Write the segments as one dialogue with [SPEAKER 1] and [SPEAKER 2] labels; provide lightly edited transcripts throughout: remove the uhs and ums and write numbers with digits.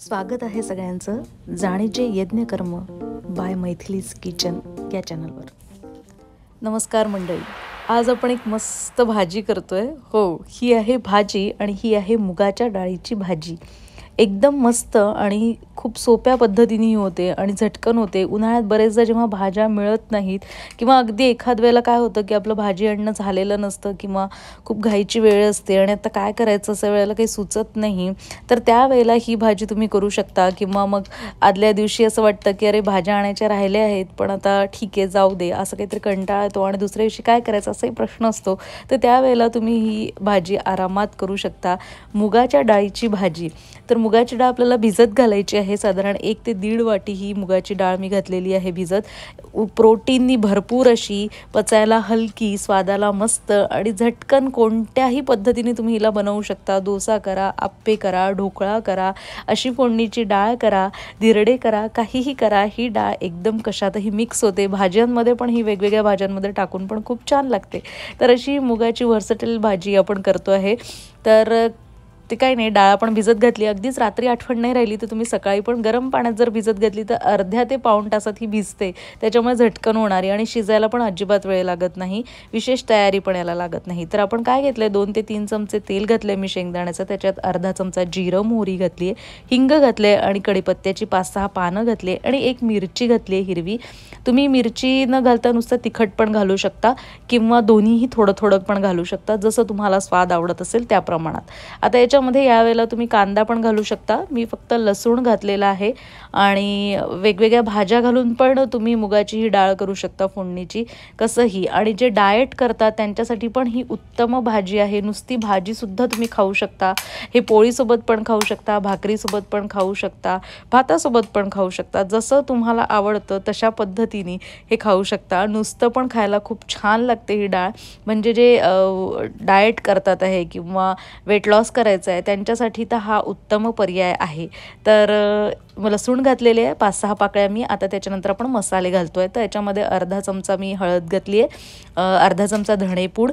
[SPEAKER 1] स्वागत आहे सगळ्यांचं जाणीचे यज्ञकर्म बाय मैथिलीज किचन या चॅनलवर। नमस्कार मंडळी, आज आपण एक मस्त भाजी करतोय। हो, ही आहे भाजी आणि ही आहे मुगाच्या डाळीची भाजी। एकदम मस्त आणि खूप सोप्या पद्धतीने ही होते आणि झटकन होते। उन्हाळ्यात बरेचदा जेव्हा भाज्या मिळत नाहीत किंवा अगदी एखाद वेळेला काय होतं की आपलं भाजी आणणं झालेलं नसतं किंवा खूप घाईची वेळ असते आणि आता काय करायचं असं वेळेला काही सुचत नाही, तर त्यावेळेला ही भाजी तुम्ही करू शकता। किंवा मग आदल्या दिवशी असं वाटतं की अरे भाज्या आणायच्या राहिल्या आहेत पण आता ठीक आहे जाऊ दे, असं काहीतरी कंटाळा येतो आणि दुसऱ्या दिवशी काय करायचं असाही प्रश्न असतो, तर त्यावेळेला तुम्ही ही भाजी आरामात करू शकता। मुगाच्या डाळीची भाजी। तर मुगाची डाळ आपल्याला भिजत घालायची आहे। साधारण 1 ते 1.5 वाटी ही मुगाची डाळ मी घातलेली आहे भिजत। प्रोटीननी भरपूर अशी, पचायला हलकी, स्वादाला मस्त आणि झटकन कोणत्याही पद्धतीने तुम्ही हिला बनवू शकता। डोसा करा, आप्पे करा, ढोकळा करा, अशी फोडणीची डाळ करा, धिरडे करा, काहीही करा, ही डाळ एकदम कशातही मिक्स होते। भाज्यांमध्ये पण ही वेगवेगळ्या भाज्यांमध्ये टाकून पण खूप छान लागते। तर अशी मुगाची व्हर्सटाईल भाजी आपण करतो आहे। तर ते काही नाही, डाळ आपण भिजत घातली, अगदीच रात्री आठवण नाही राहिली तर तुम्ही सकाळी पण गरम पाण्यात जर भिजत घातली तर अर्ध्या ते पाऊण तासात ही भिजते। त्याच्यामुळे झटकन होणारी आणि शिजायला पण अजिबात वेळ लागत नाही, विशेष तयारी पण याला लागत नाही। तर आपण काय घेतलंय, 2 ते 3 चमचे तेल घातलंय मी शेंगदाण्याचं, त्याच्यात अर्धा चमचा जिरं मोहरी घातली आहे, हिंग घातले आणि कढीपत्त्याची 5-6 पानं घातली आणि एक मिरची घातली हिरवी। तुम्ही मिरची न घालता नुसतं तिखट पण घालू शकता किंवा दोन्हीही थोडं थोडं पण घालू शकता, जसं तुम्हाला स्वाद आवडत असेल त्या प्रमाणात। आता याच्यामध्ये यावेळेला तुम्ही कांदा पण घालू शकता, मी फक्त लसूण घातलेला आहे आणि वेगवेगळ्या भाज्या घालून पण तुम्ही मुगाची ही डाळ करू शकता फोडणीची कसंही। आणि जे डाएट करतात त्यांच्यासाठी पण ही उत्तम भाजी आहे। नुसती भाजी सुद्धा तुम्ही खाऊ शकता, हे पोळीसोबत पण खाऊ शकता, भाकरीसोबत पण खाऊ शकता, भातासोबत पण खाऊ शकता, जसं तुम्हाला आवडतं तशा पद्धतीने हे खाऊ शकता। नुसतं पण खायला खूप छान लागते ही डाळ। म्हणजे जे डाएट करतात आहे किंवा वेट लॉस करायचं आहे त्यांच्यासाठी तर हा उत्तम पर्याय आहे। तर लसूण घातलेले आहे 5-6 पाकळ्या मी। आता त्याच्यानंतर आपण मसाले घालतोय। तर याच्यामध्ये अर्धा चमचा मी हळद घातली आहे, अर्धा चमचा धणेपूड,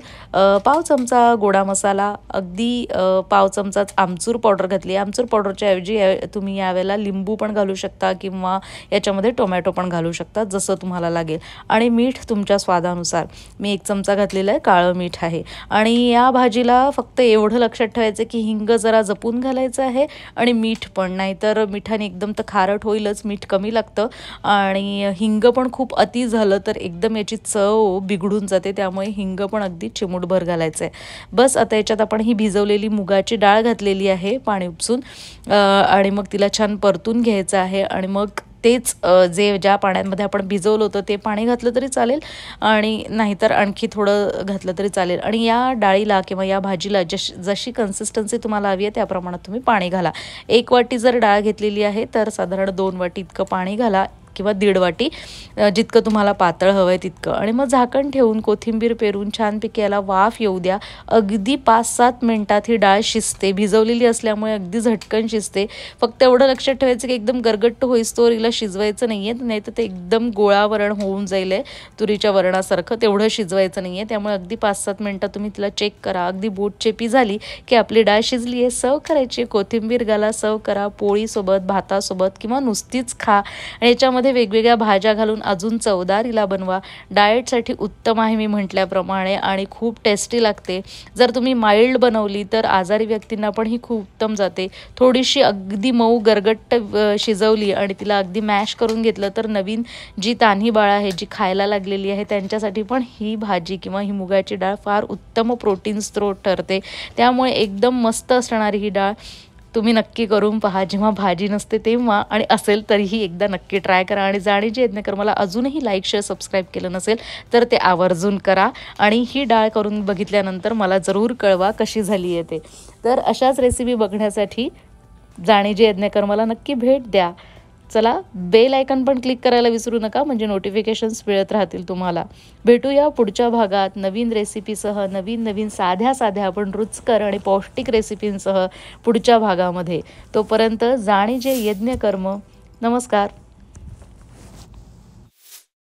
[SPEAKER 1] पाव चमचा गोडा मसाला, अगदी पाव चमचाच आमचूर पावडर घातली आहे। आमचूर पावडरच्या ऐवजी तुम्ही यावेळेला लिंबू पण घालू शकता किंवा याच्यामध्ये टोमॅटो पण घालू शकता, जसं तुम्हाला लागेल। आणि मीठ तुमच्या स्वादानुसार, मी 1 चमचा घातलेला आहे, काळं मीठ आहे। आणि या भाजीला फक्त एवढं लक्षात ठेवायचं की हिंग जरा जपून घालायचं आहे आणि मीठ पण, नाही तर मिठाने एकदम तर खारट होईलच, मीठ कमी लागतं आणि हिंग पण खूप अति झालं तर एकदम याची चव बिघडून जाते, त्यामुळे हिंग पण अगदी चिमूटभर घालायचं आहे बस। आता याच्यात आपण ही भिजवलेली मुगाची डाळ घातलेली आहे पाणी उपसून आणि मग तिला छान परतून घ्यायचं आहे। आणि मग तेच ज्या पाण्यामध्ये आपण भिजवलं होतं ते पाणी घातलं तरी चालेल आणि नाहीतर आणखी थोडं घातलं तरी चालेल। आणि या डाळीला किंवा या भाजीला जशी कन्सिस्टन्सी तुम्हाला हवी आहे त्या प्रमाणात तुम्ही पाणी घाला। 1 वाटी जर डाळ घेतलेली आहे तर साधारण 2 वाटी इतकं पाणी घाला किंवा 1.5 वाटी, जितकं तुम्हाला पातळ हवं आहे तितकं। आणि मग झाकण ठेवून कोथिंबीर पेरून छानपैकी याला वाफ येऊ द्या। अगदी 5-7 मिनिटात ही डाळ शिजते, भिजवलेली असल्यामुळे अगदी झटकन शिजते। फक्त एवढं लक्षात ठेवायचं की एकदम गरगट्ट होईस्तोवर हिला शिजवायचं नाही आहे, नाही तर ते एकदम गोळा वरण होऊन जाईल तुरीच्या वरणासारखं, तेवढं शिजवायचं नाही आहे। त्यामुळे अगदी 5-7 मिनिटात तुम्ही तिला चेक करा, अगदी बोटचेपी झाली की आपली डाळ शिजली आहे, सर्व करायची, कोथिंबीर घाला, सर्व करा, पोळीसोबत, भातासोबत किंवा नुसतीच खा। आणि याच्यामध्ये वेगवेगळ्या भाज्या घालून अजून चवदार हिला बनवा। डाएटसाठी उत्तम आहे मी म्हटल्याप्रमाणे आणि खूप टेस्टी लागते। जर तुम्ही माइल्ड बनवली तर आजारी व्यक्तींना पण ही खूप उत्तम जाते। थोडीशी अगदी मऊ गरगट्ट शिजवली आणि तिला अगदी मॅश करून घेतलं तर नवीन जी तान्ही बाळ आहे, जी खायला लागलेली आहे, त्यांच्यासाठी पण ही भाजी किंवा ही मुगाची डाळ फार उत्तम प्रोटीन स्त्रोत ठरते। त्यामुळे एकदम मस्त असणारी ही डाळ तुम्ही नक्की करून पहा, जेव्हा भाजी नसते तेव्हा, आणि असेल तरीही एकदा नक्की ट्राय करा। आणि जाणीचे यज्ञकर्माला अजूनही लाईक, शेअर, सबस्क्राईब केलं नसेल तर ते आवर्जून करा आणि ही डाळ करून बघितल्यानंतर मला जरूर कळवा कशी झाली आहे ते। तर अशाच रेसिपी बघण्यासाठी जाणीचे यज्ञकर्माला नक्की भेट द्या। चला, बेल आयकॉन पण क्लिक करायला विसरू नका, म्हणजे नोटिफिकेशन्स मिळत राहतील तुम्हाला। भेटूया पुढच्या भागात नवीन रेसिपीसह, नवीन साध्या पण रुचकर आणि पौष्टिक रेसिपींसह पुढच्या भागामध्ये। तोपर्यंत जाणीचे यज्ञकर्म, नमस्कार।